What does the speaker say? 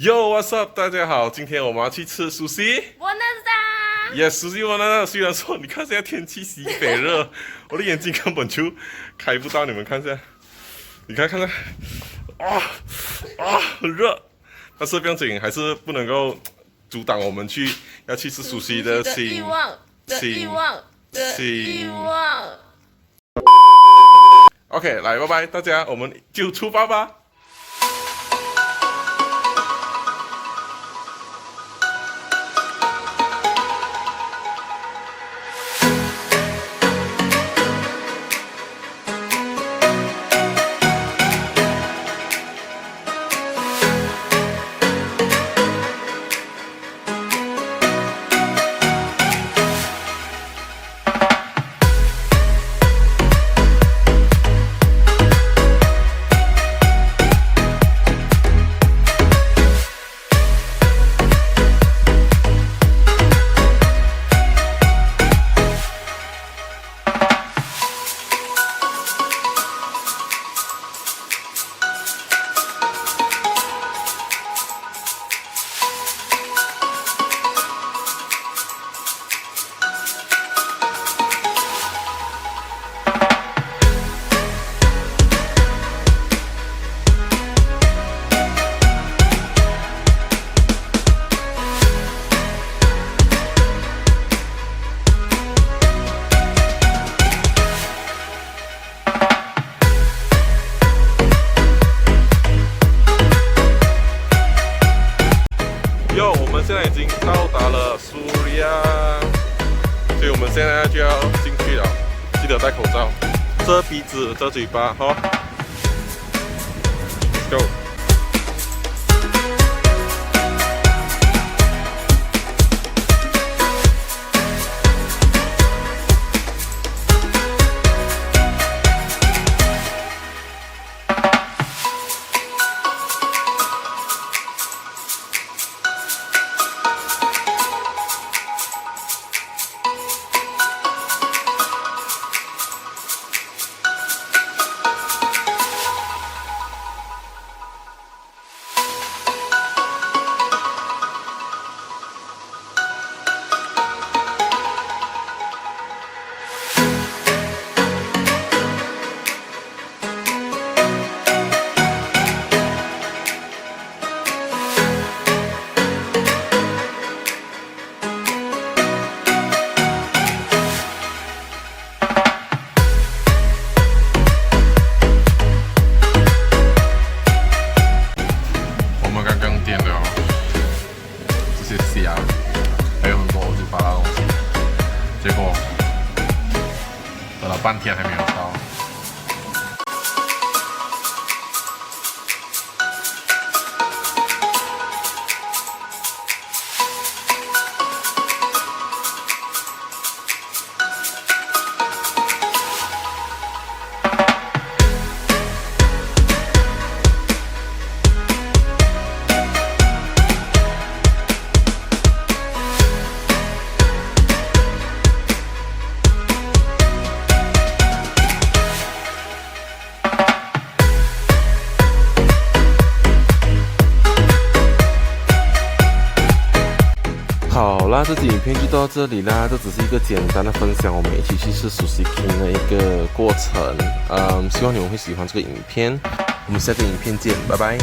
Yo, what's up？ 大家好，今天我们要去吃sushibonanza。Yes，sushibonanza。虽然说，你看现在天气西北热，我的眼睛根本就开不到。你们看一下，你看，很热。但是不用紧，还是不能够阻挡我们要去吃sushi的欲望。OK， 来，拜拜，大家，我们就出发吧。我们现在已经到达了suriasabah，所以我们现在就要进去了，记得戴口罩，遮鼻子、遮嘴巴，好 ，Let's go。还有很多就巴拉东西，结果等了半天还没有到。好啦，这集影片就到这里啦，这只是一个简单的分享，我们一起去吃sushiking的一个过程。希望你们会喜欢这个影片，我们下个影片见，拜拜。